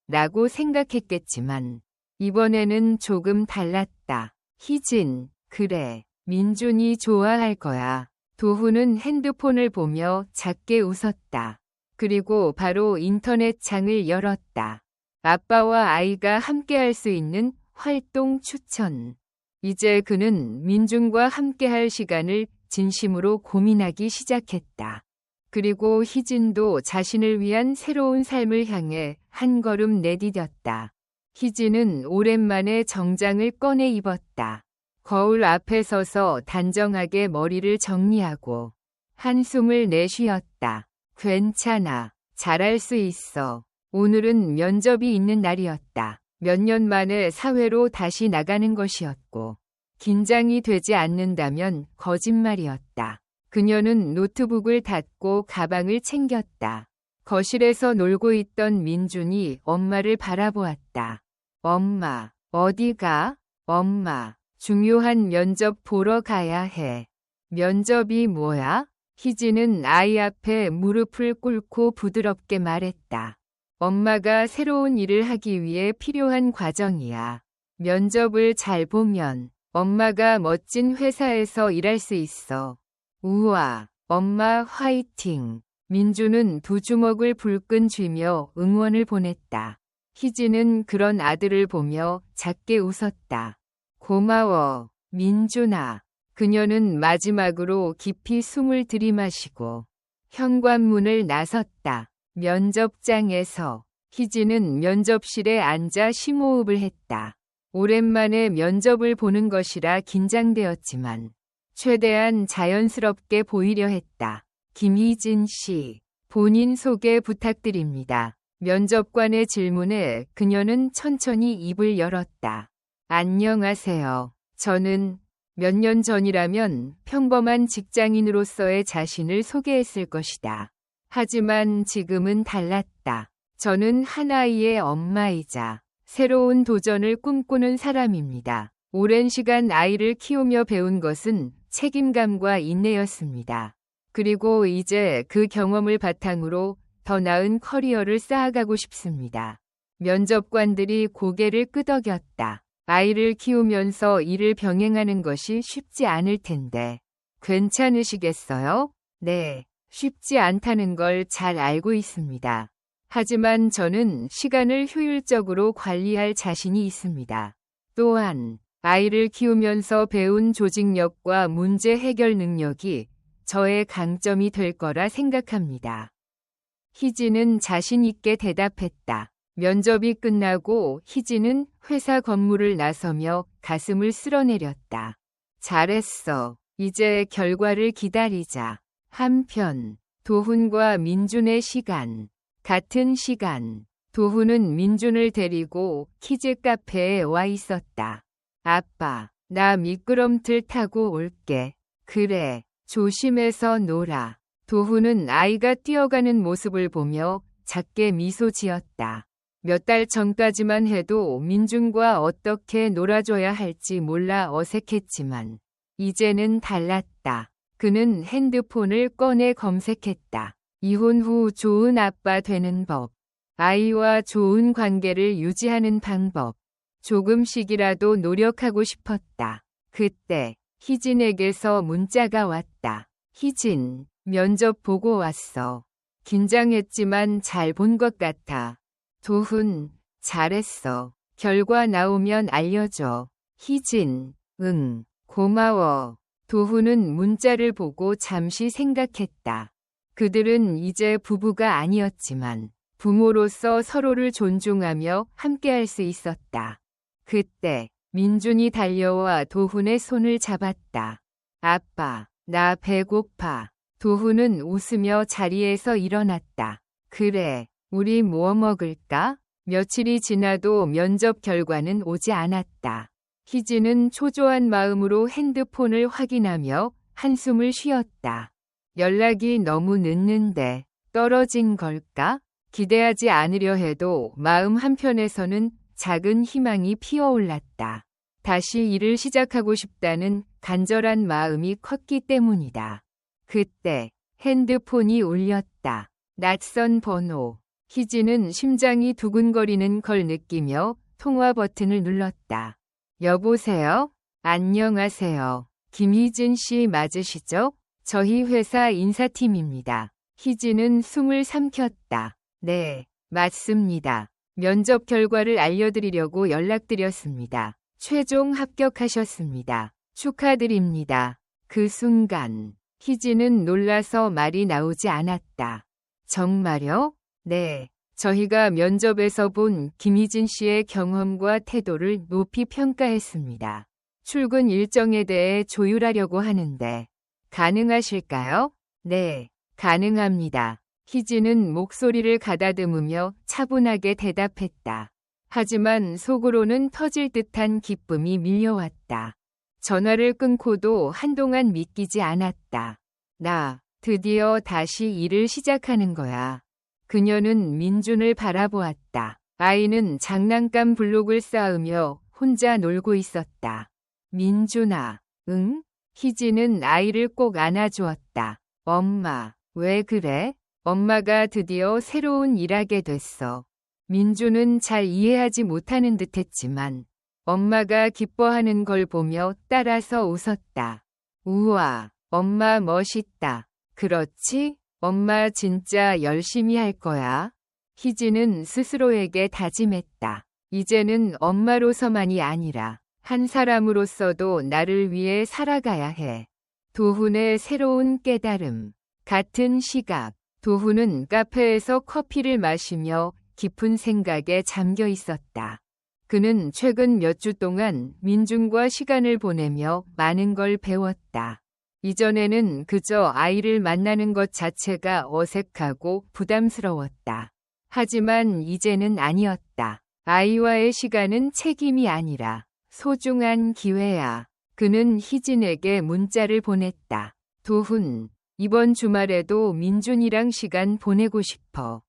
라고 생각했겠지만 이번에는 조금 달랐다. 희진, 그래. 민준이 좋아할 거야. 도훈은 핸드폰을 보며 작게 웃었다. 그리고 바로 인터넷 창을 열었다. 아빠와 아이가 함께할 수 있는 활동 추천. 이제 그는 민준과 함께할 시간을 진심으로 고민하기 시작했다. 그리고 희진도 자신을 위한 새로운 삶을 향해 한 걸음 내디뎠다. 희진은 오랜만에 정장을 꺼내 입었다. 거울 앞에 서서 단정하게 머리를 정리하고 한숨을 내쉬었다. 괜찮아. 잘할 수 있어. 오늘은 면접이 있는 날이었다. 몇 년 만에 사회로 다시 나가는 것이었고 긴장이 되지 않는다면 거짓말이었다. 그녀는 노트북을 닫고 가방을 챙겼다. 거실에서 놀고 있던 민준이 엄마를 바라보았다. 엄마, 어디가? 엄마, 중요한 면접 보러 가야 해. 면접이 뭐야? 희진은 아이 앞에 무릎을 꿇고 부드럽게 말했다. 엄마가 새로운 일을 하기 위해 필요한 과정이야. 면접을 잘 보면 엄마가 멋진 회사에서 일할 수 있어. 우와, 엄마 화이팅. 민주는 두 주먹을 불끈 쥐며 응원을 보냈다. 희진은 그런 아들을 보며 작게 웃었다. 고마워, 민준아. 그녀는 마지막으로 깊이 숨을 들이마시고 현관문을 나섰다. 면접장에서 희진은 면접실에 앉아 심호흡을 했다. 오랜만에 면접을 보는 것이라 긴장되었지만 최대한 자연스럽게 보이려 했다. 김희진 씨, 본인 소개 부탁드립니다. 면접관의 질문에 그녀는 천천히 입을 열었다. 안녕하세요. 저는 몇 년 전이라면 평범한 직장인으로서의 자신을 소개했을 것이다. 하지만 지금은 달랐다. 저는 한 아이의 엄마이자 새로운 도전을 꿈꾸는 사람입니다. 오랜 시간 아이를 키우며 배운 것은 책임감과 인내였습니다. 그리고 이제 그 경험을 바탕으로 더 나은 커리어를 쌓아가고 싶습니다. 면접관들이 고개를 끄덕였다. 아이를 키우면서 일을 병행하는 것이 쉽지 않을 텐데 괜찮으시겠어요? 네, 쉽지 않다는 걸 잘 알고 있습니다. 하지만 저는 시간을 효율적으로 관리할 자신이 있습니다. 또한 아이를 키우면서 배운 조직력과 문제 해결 능력이 저의 강점이 될 거라 생각합니다. 희진은 자신 있게 대답했다. 면접이 끝나고 희진은 회사 건물을 나서며 가슴을 쓸어내렸다. 잘했어. 이제 결과를 기다리자. 한편 도훈과 민준의 시간. 같은 시간. 도훈은 민준을 데리고 키즈 카페에 와 있었다. 아빠, 나 미끄럼틀 타고 올게. 그래, 조심해서 놀아. 도훈은 아이가 뛰어가는 모습을 보며 작게 미소 지었다. 몇 달 전까지만 해도 민준과 어떻게 놀아줘야 할지 몰라 어색했지만 이제는 달랐다. 그는 핸드폰을 꺼내 검색했다. 이혼 후 좋은 아빠 되는 법. 아이와 좋은 관계를 유지하는 방법. 조금씩이라도 노력하고 싶었다. 그때 희진에게서 문자가 왔다. 희진, 면접 보고 왔어. 긴장했지만 잘 본 것 같아. 도훈, 잘했어. 결과 나오면 알려줘. 희진, 응, 고마워. 도훈은 문자를 보고 잠시 생각했다. 그들은 이제 부부가 아니었지만 부모로서 서로를 존중하며 함께할 수 있었다. 그때 민준이 달려와 도훈의 손을 잡았다. 아빠, 나 배고파. 도훈은 웃으며 자리에서 일어났다. 그래, 우리 뭐 먹을까? 며칠이 지나도 면접 결과는 오지 않았다. 희진은 초조한 마음으로 핸드폰을 확인하며 한숨을 쉬었다. 연락이 너무 늦는데 떨어진 걸까? 기대하지 않으려 해도 마음 한편에서는 작은 희망이 피어올랐다. 다시 일을 시작하고 싶다는 간절한 마음이 컸기 때문이다. 그때 핸드폰이 울렸다. 낯선 번호. 희진은 심장이 두근거리는 걸 느끼며 통화 버튼을 눌렀다. 여보세요? 안녕하세요. 김희진 씨 맞으시죠? 저희 회사 인사팀입니다. 희진은 숨을 삼켰다. 네, 맞습니다. 면접 결과를 알려드리려고 연락드렸습니다. 최종 합격하셨습니다. 축하드립니다. 그 순간 희진은 놀라서 말이 나오지 않았다. 정말요? 네. 저희가 면접에서 본 김희진 씨의 경험과 태도를 높이 평가했습니다. 출근 일정에 대해 조율하려고 하는데 가능하실까요? 네, 가능합니다. 희진은 목소리를 가다듬으며 차분하게 대답했다. 하지만 속으로는 터질 듯한 기쁨이 밀려왔다. 전화를 끊고도 한동안 믿기지 않았다. 나 드디어 다시 일을 시작하는 거야. 그녀는 민준을 바라보았다. 아이는 장난감 블록을 쌓으며 혼자 놀고 있었다. 민준아, 응? 희진은 아이를 꼭 안아주었다. 엄마, 왜 그래? 엄마가 드디어 새로운 일하게 됐어. 민준은 잘 이해하지 못하는 듯했지만 엄마가 기뻐하는 걸 보며 따라서 웃었다. 우와, 엄마 멋있다. 그렇지? 엄마 진짜 열심히 할 거야. 희진은 스스로에게 다짐했다. 이제는 엄마로서만이 아니라 한 사람으로서도 나를 위해 살아가야 해. 도훈의 새로운 깨달음. 같은 시각. 도훈은 카페에서 커피를 마시며 깊은 생각에 잠겨 있었다. 그는 최근 몇 주 동안 민준과 시간을 보내며 많은 걸 배웠다. 이전에는 그저 아이를 만나는 것 자체가 어색하고 부담스러웠다. 하지만 이제는 아니었다. 아이와의 시간은 책임이 아니라 소중한 기회야. 그는 희진에게 문자를 보냈다. 도훈, 이번 주말에도 민준이랑 시간 보내고 싶어.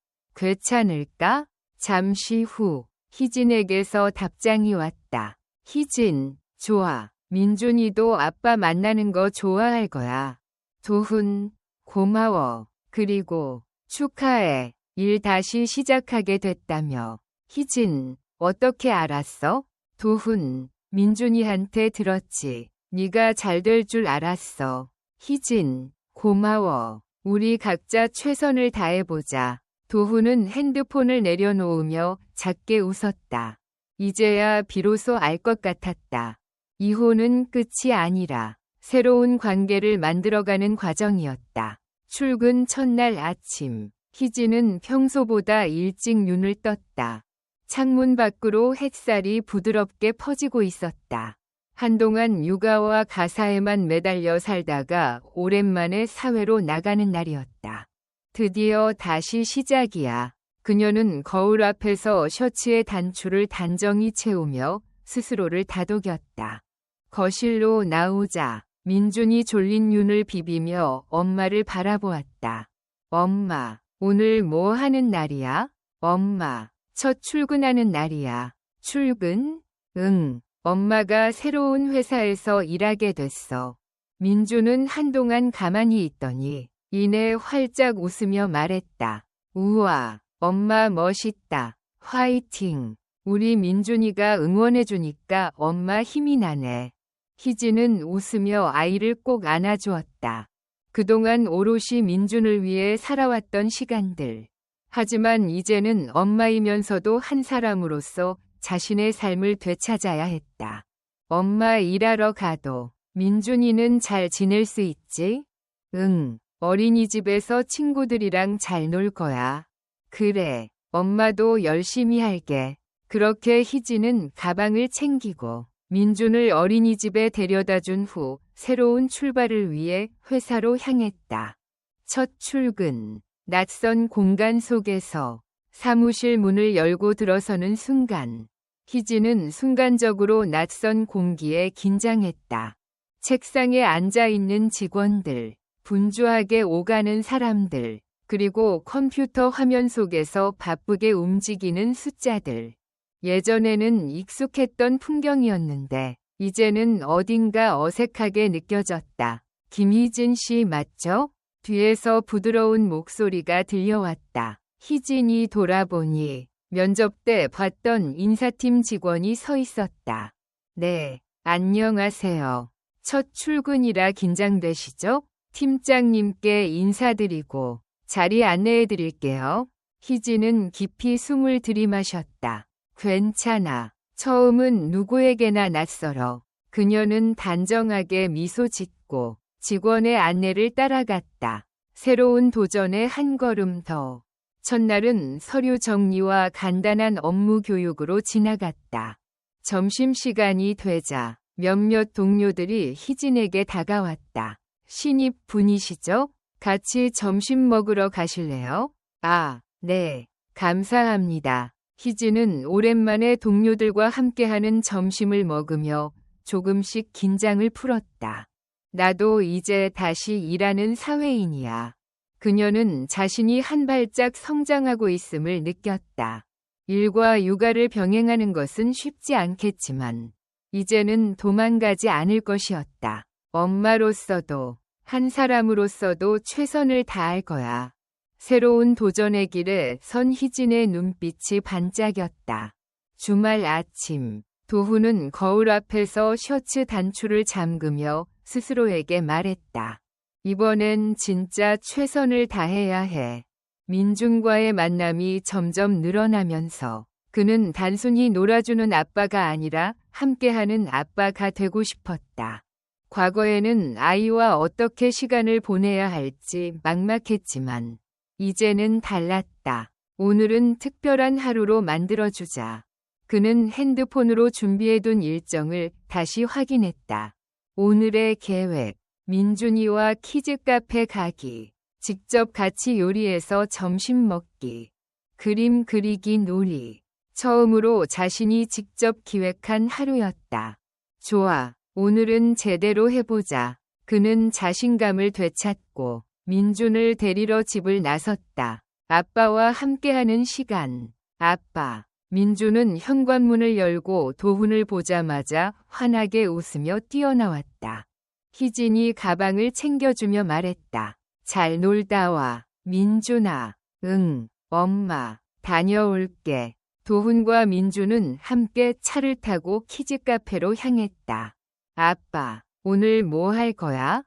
괜찮을까? 잠시 후 희진에게서 답장이 왔다. 희진, 좋아. 민준이도 아빠 만나는 거 좋아할 거야. 도훈, 고마워. 그리고 축하해. 일 다시 시작하게 됐다며. 희진, 어떻게 알았어? 도훈, 민준이한테 들었지. 네가 잘 될 줄 알았어. 희진, 고마워. 우리 각자 최선을 다해보자. 도훈은 핸드폰을 내려놓으며 작게 웃었다. 이제야 비로소 알 것 같았다. 이혼은 끝이 아니라 새로운 관계를 만들어가는 과정이었다. 출근 첫날 아침, 희진은 평소보다 일찍 눈을 떴다. 창문 밖으로 햇살이 부드럽게 퍼지고 있었다. 한동안 육아와 가사에만 매달려 살다가 오랜만에 사회로 나가는 날이었다. 드디어 다시 시작이야. 그녀는 거울 앞에서 셔츠의 단추를 단정히 채우며 스스로를 다독였다. 거실로 나오자 민준이 졸린 눈을 비비며 엄마를 바라보았다. 엄마, 오늘 뭐 하는 날이야? 엄마, 첫 출근하는 날이야. 출근? 응. 엄마가 새로운 회사에서 일하게 됐어. 민준은 한동안 가만히 있더니 이내 활짝 웃으며 말했다. 우와, 엄마 멋있다. 화이팅. 우리 민준이가 응원해주니까 엄마 힘이 나네. 희진은 웃으며 아이를 꼭 안아주었다. 그동안 오롯이 민준을 위해 살아왔던 시간들. 하지만 이제는 엄마이면서도 한 사람으로서 자신의 삶을 되찾아야 했다. 엄마 일하러 가도 민준이는 잘 지낼 수 있지? 응, 어린이집에서 친구들이랑 잘 놀 거야. 그래, 엄마도 열심히 할게. 그렇게 희진은 가방을 챙기고 민준을 어린이집에 데려다 준 후 새로운 출발을 위해 회사로 향했다. 첫 출근, 낯선 공간 속에서 사무실 문을 열고 들어서는 순간, 희진은 순간적으로 낯선 공기에 긴장했다. 책상에 앉아있는 직원들, 분주하게 오가는 사람들, 그리고 컴퓨터 화면 속에서 바쁘게 움직이는 숫자들. 예전에는 익숙했던 풍경이었는데 이제는 어딘가 어색하게 느껴졌다. 김희진 씨 맞죠? 뒤에서 부드러운 목소리가 들려왔다. 희진이 돌아보니 면접 때 봤던 인사팀 직원이 서 있었다. 네, 안녕하세요. 첫 출근이라 긴장되시죠? 팀장님께 인사드리고 자리 안내해 드릴게요. 희진은 깊이 숨을 들이마셨다. 괜찮아. 처음은 누구에게나 낯설어. 그녀는 단정하게 미소 짓고 직원의 안내를 따라갔다. 새로운 도전에 한 걸음 더. 첫날은 서류 정리와 간단한 업무 교육으로 지나갔다. 점심시간이 되자 몇몇 동료들이 희진에게 다가왔다. 신입 분이시죠? 같이 점심 먹으러 가실래요? 아, 네. 감사합니다. 희진은 오랜만에 동료들과 함께하는 점심을 먹으며 조금씩 긴장을 풀었다. 나도 이제 다시 일하는 사회인이야. 그녀는 자신이 한 발짝 성장하고 있음을 느꼈다. 일과 육아를 병행하는 것은 쉽지 않겠지만 이제는 도망가지 않을 것이었다. 엄마로서도 한 사람으로서도 최선을 다할 거야. 새로운 도전의 길에 선 희진의 눈빛이 반짝였다. 주말 아침, 도훈은 거울 앞에서 셔츠 단추를 잠그며 스스로에게 말했다. 이번엔 진짜 최선을 다해야 해. 민준과의 만남이 점점 늘어나면서 그는 단순히 놀아주는 아빠가 아니라 함께하는 아빠가 되고 싶었다. 과거에는 아이와 어떻게 시간을 보내야 할지 막막했지만 이제는 달랐다. 오늘은 특별한 하루로 만들어주자. 그는 핸드폰으로 준비해둔 일정을 다시 확인했다. 오늘의 계획, 민준이와 키즈카페 가기, 직접 같이 요리해서 점심 먹기, 그림 그리기 놀이. 처음으로 자신이 직접 기획한 하루였다. 좋아, 오늘은 제대로 해보자. 그는 자신감을 되찾고 민준을 데리러 집을 나섰다. 아빠와 함께하는 시간. 아빠. 민준은 현관문을 열고 도훈을 보자마자 환하게 웃으며 뛰어나왔다. 희진이 가방을 챙겨주며 말했다. 잘 놀다 와. 민준아. 응, 엄마. 다녀올게. 도훈과 민준은 함께 차를 타고 키즈카페로 향했다. 아빠, 오늘 뭐 할 거야?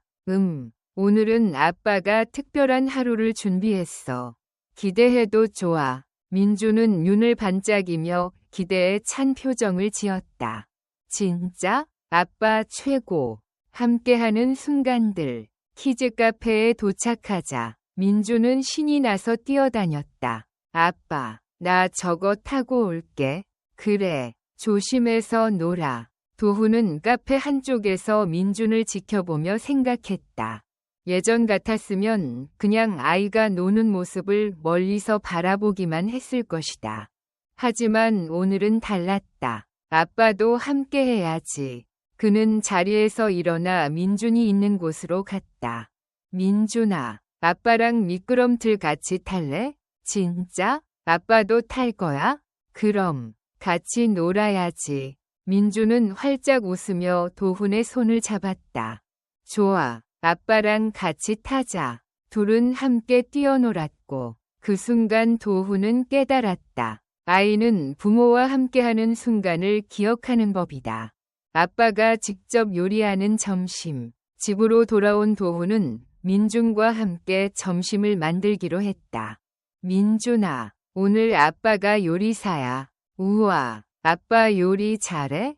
오늘은 아빠가 특별한 하루를 준비했어. 기대해도 좋아. 민준은 눈을 반짝이며 기대에 찬 표정을 지었다. 진짜? 아빠 최고. 함께하는 순간들. 키즈카페에 도착하자 민준은 신이 나서 뛰어다녔다. 아빠, 나 저거 타고 올게. 그래, 조심해서 놀아. 도훈은 카페 한쪽에서 민준을 지켜보며 생각했다. 예전 같았으면 그냥 아이가 노는 모습을 멀리서 바라보기만 했을 것이다. 하지만 오늘은 달랐다. 아빠도 함께 해야지. 그는 자리에서 일어나 민준이 있는 곳으로 갔다. 민준아, 아빠랑 미끄럼틀 같이 탈래? 진짜? 아빠도 탈 거야? 그럼 같이 놀아야지. 민준은 활짝 웃으며 도훈의 손을 잡았다. 좋아, 아빠랑 같이 타자. 둘은 함께 뛰어놀았고 그 순간 도훈은 깨달았다. 아이는 부모와 함께하는 순간을 기억하는 법이다. 아빠가 직접 요리하는 점심. 집으로 돌아온 도훈은 민준과 함께 점심을 만들기로 했다. 민준아, 오늘 아빠가 요리사야. 우와, 아빠 요리 잘해?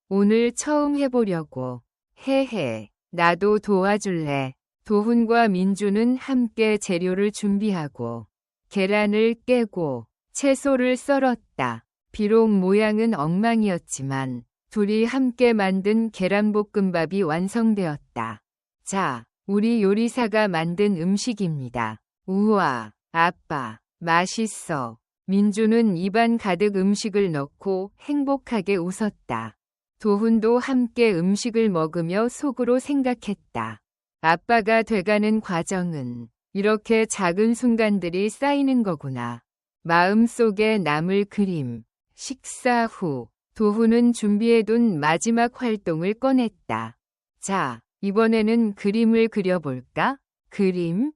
오늘 처음 해보려고. 헤헤, 나도 도와줄래. 도훈과 민준은 함께 재료를 준비하고 계란을 깨고 채소를 썰었다. 비록 모양은 엉망이었지만 둘이 함께 만든 계란볶음밥이 완성되었다. 자, 우리 요리사가 만든 음식입니다. 우와, 아빠, 맛있어. 민준은 입안 가득 음식을 넣고 행복하게 웃었다. 도훈도 함께 음식을 먹으며 속으로 생각했다. 아빠가 돼가는 과정은 이렇게 작은 순간들이 쌓이는 거구나. 마음속에 남을 그림. 식사 후 도훈은 준비해둔 마지막 활동을 꺼냈다. 자, 이번에는 그림을 그려볼까? 그림?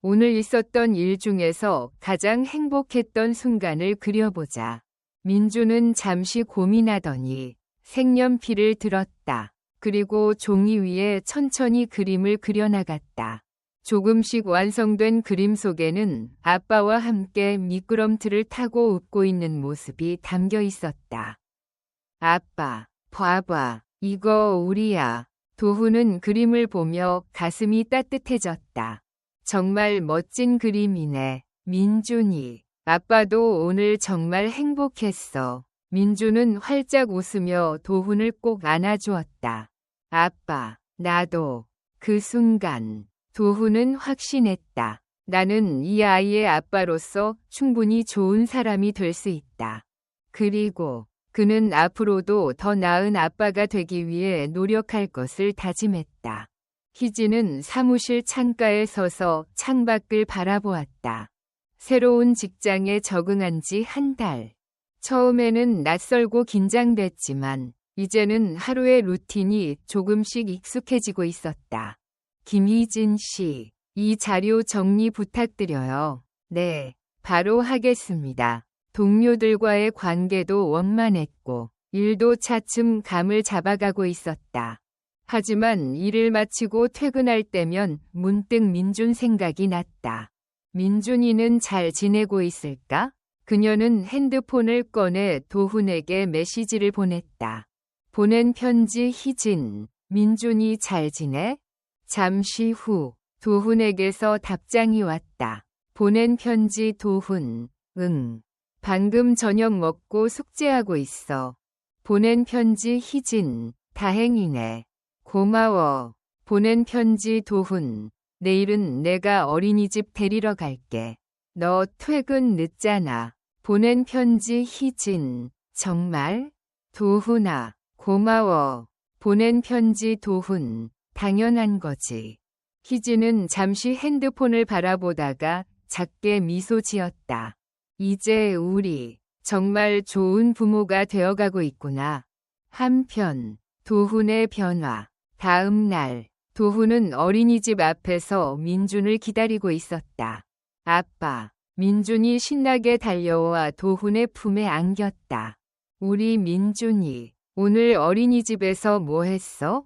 오늘 있었던 일 중에서 가장 행복했던 순간을 그려보자. 민준은 잠시 고민하더니 색연필을 들었다. 그리고 종이 위에 천천히 그림을 그려나갔다. 조금씩 완성된 그림 속에는 아빠와 함께 미끄럼틀을 타고 웃고 있는 모습이 담겨 있었다. 아빠, 봐봐. 이거 우리야. 도훈은 그림을 보며 가슴이 따뜻해졌다. 정말 멋진 그림이네. 민준이. 아빠도 오늘 정말 행복했어. 민준은 활짝 웃으며 도훈을 꼭 안아주었다. 아빠, 나도. 그 순간 도훈은 확신했다. 나는 이 아이의 아빠로서 충분히 좋은 사람이 될 수 있다. 그리고 그는 앞으로도 더 나은 아빠가 되기 위해 노력할 것을 다짐했다. 희진은 사무실 창가에 서서 창밖을 바라보았다. 새로운 직장에 적응한 지 한 달. 처음에는 낯설고 긴장됐지만 이제는 하루의 루틴이 조금씩 익숙해지고 있었다. 김희진 씨, 이 자료 정리 부탁드려요. 네, 바로 하겠습니다. 동료들과의 관계도 원만했고 일도 차츰 감을 잡아가고 있었다. 하지만 일을 마치고 퇴근할 때면 문득 민준 생각이 났다. 민준이는 잘 지내고 있을까? 그녀는 핸드폰을 꺼내 도훈에게 메시지를 보냈다. 보낸 편지 희진, 민준이 잘 지내? 잠시 후 도훈에게서 답장이 왔다. 보낸 편지 도훈, 응. 방금 저녁 먹고 숙제하고 있어. 보낸 편지 희진, 다행이네. 고마워. 보낸 편지 도훈, 내일은 내가 어린이집 데리러 갈게. 너 퇴근 늦잖아. 보낸 편지 희진, 정말? 도훈아, 고마워. 보낸 편지 도훈, 당연한 거지. 희진은 잠시 핸드폰을 바라보다가 작게 미소 지었다. 이제 우리 정말 좋은 부모가 되어가고 있구나. 한편 도훈의 변화. 다음 날 도훈은 어린이집 앞에서 민준을 기다리고 있었다. 아빠, 민준이 신나게 달려와 도훈의 품에 안겼다. 우리 민준이 오늘 어린이집에서 뭐 했어?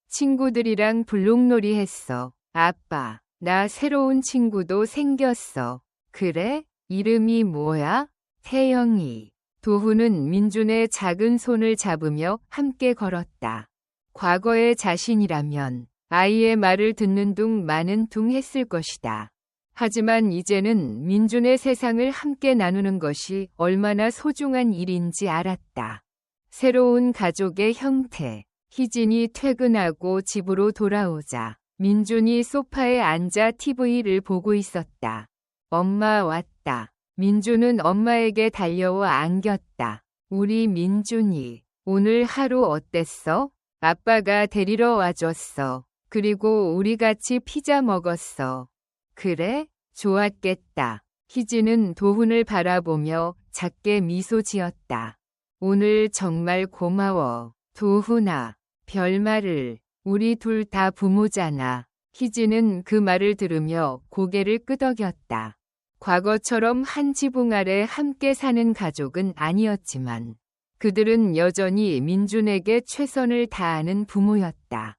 친구들이랑 블록놀이 했어. 아빠, 나 새로운 친구도 생겼어. 그래? 이름이 뭐야? 태영이. 도훈은 민준의 작은 손을 잡으며 함께 걸었다. 과거의 자신이라면 아이의 말을 듣는 둥 마는 둥 했을 것이다. 하지만 이제는 민준의 세상을 함께 나누는 것이 얼마나 소중한 일인지 알았다. 새로운 가족의 형태. 희진이 퇴근하고 집으로 돌아오자 민준이 소파에 앉아 TV를 보고 있었다. 엄마 왔다. 민준은 엄마에게 달려와 안겼다. 우리 민준이 오늘 하루 어땠어? 아빠가 데리러 와줬어. 그리고 우리 같이 피자 먹었어. 그래? 좋았겠다. 희진은 도훈을 바라보며 작게 미소 지었다. 오늘 정말 고마워. 도훈아, 별말을. 우리 둘 다 부모잖아. 희진은 그 말을 들으며 고개를 끄덕였다. 과거처럼 한 지붕 아래 함께 사는 가족은 아니었지만 그들은 여전히 민준에게 최선을 다하는 부모였다.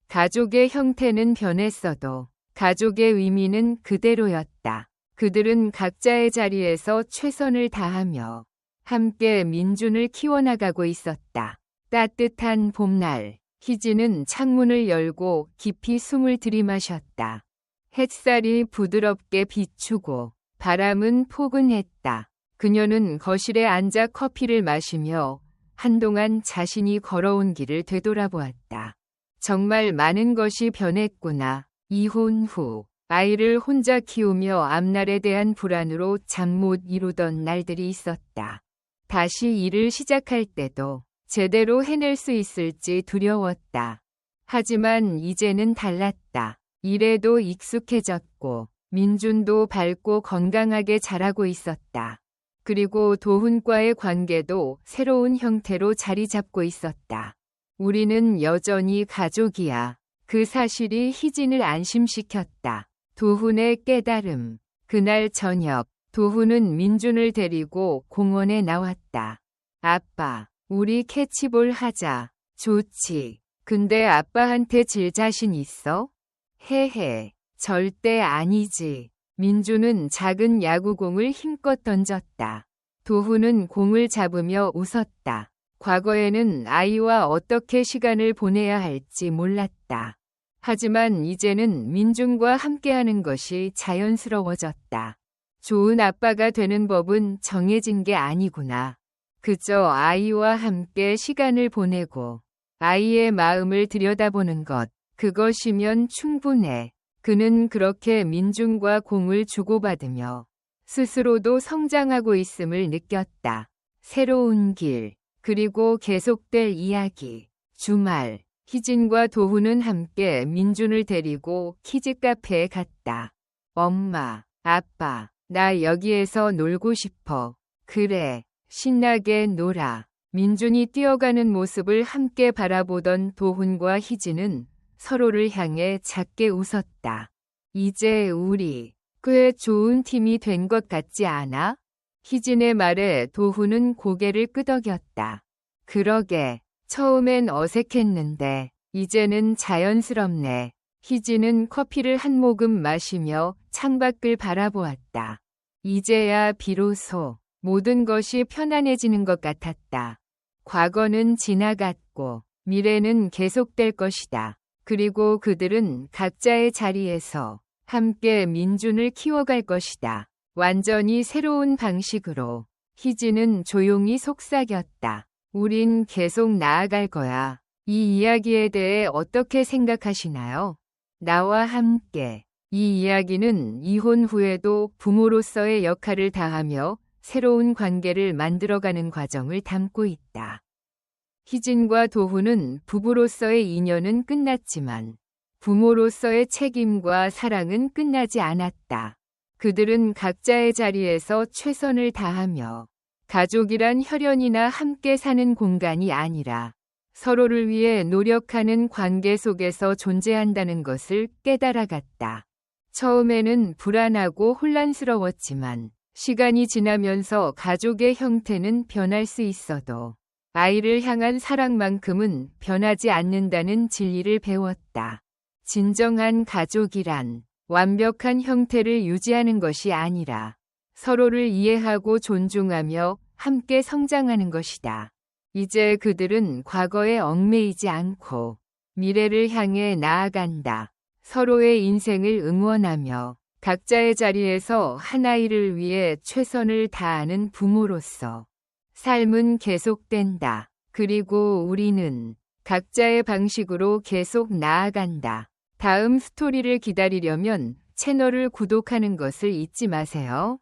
가족의 형태는 변했어도 가족의 의미는 그대로였다. 그들은 각자의 자리에서 최선을 다하며 함께 민준을 키워나가고 있었다. 따뜻한 봄날, 희진은 창문을 열고 깊이 숨을 들이마셨다. 햇살이 부드럽게 비추고 바람은 포근했다. 그녀는 거실에 앉아 커피를 마시며 한동안 자신이 걸어온 길을 되돌아보았다. 정말 많은 것이 변했구나. 이혼 후 아이를 혼자 키우며 앞날에 대한 불안으로 잠 못 이루던 날들이 있었다. 다시 일을 시작할 때도 제대로 해낼 수 있을지 두려웠다. 하지만 이제는 달랐다. 일에도 익숙해졌고 민준도 밝고 건강하게 자라고 있었다. 그리고 도훈과의 관계도 새로운 형태로 자리 잡고 있었다. 우리는 여전히 가족이야. 그 사실이 희진을 안심시켰다. 도훈의 깨달음. 그날 저녁, 도훈은 민준을 데리고 공원에 나왔다. 아빠, 우리 캐치볼 하자. 좋지. 근데 아빠한테 질 자신 있어? 헤헤. 절대 아니지. 민준은 작은 야구공을 힘껏 던졌다. 도훈은 공을 잡으며 웃었다. 과거에는 아이와 어떻게 시간을 보내야 할지 몰랐다. 하지만 이제는 민준과 함께하는 것이 자연스러워졌다. 좋은 아빠가 되는 법은 정해진 게 아니구나. 그저 아이와 함께 시간을 보내고 아이의 마음을 들여다보는 것, 그것이면 충분해. 그는 그렇게 민준과 공을 주고받으며 스스로도 성장하고 있음을 느꼈다. 새로운 길, 그리고 계속될 이야기. 주말, 희진과 도훈은 함께 민준을 데리고 키즈 카페에 갔다. 엄마, 아빠, 나 여기에서 놀고 싶어. 그래, 신나게 놀아. 민준이 뛰어가는 모습을 함께 바라보던 도훈과 희진은 서로를 향해 작게 웃었다. 이제 우리 꽤 좋은 팀이 된 것 같지 않아? 희진의 말에 도훈은 고개를 끄덕였다. 그러게, 처음엔 어색했는데 이제는 자연스럽네. 희진은 커피를 한 모금 마시며 창밖을 바라보았다. 이제야 비로소 모든 것이 편안해지는 것 같았다. 과거는 지나갔고 미래는 계속될 것이다. 그리고 그들은 각자의 자리에서 함께 민준을 키워갈 것이다. 완전히 새로운 방식으로. 희진은 조용히 속삭였다. 우린 계속 나아갈 거야. 이 이야기에 대해 어떻게 생각하시나요? 나와 함께. 이 이야기는 이혼 후에도 부모로서의 역할을 다하며 새로운 관계를 만들어가는 과정을 담고 있다. 희진과 도훈은 부부로서의 인연은 끝났지만 부모로서의 책임과 사랑은 끝나지 않았다. 그들은 각자의 자리에서 최선을 다하며 가족이란 혈연이나 함께 사는 공간이 아니라 서로를 위해 노력하는 관계 속에서 존재한다는 것을 깨달아갔다. 처음에는 불안하고 혼란스러웠지만 시간이 지나면서 가족의 형태는 변할 수 있어도 아이를 향한 사랑만큼은 변하지 않는다는 진리를 배웠다. 진정한 가족이란 완벽한 형태를 유지하는 것이 아니라 서로를 이해하고 존중하며 함께 성장하는 것이다. 이제 그들은 과거에 얽매이지 않고 미래를 향해 나아간다. 서로의 인생을 응원하며 각자의 자리에서 한 아이를 위해 최선을 다하는 부모로서 삶은 계속된다. 그리고 우리는 각자의 방식으로 계속 나아간다. 다음 스토리를 기다리려면 채널을 구독하는 것을 잊지 마세요.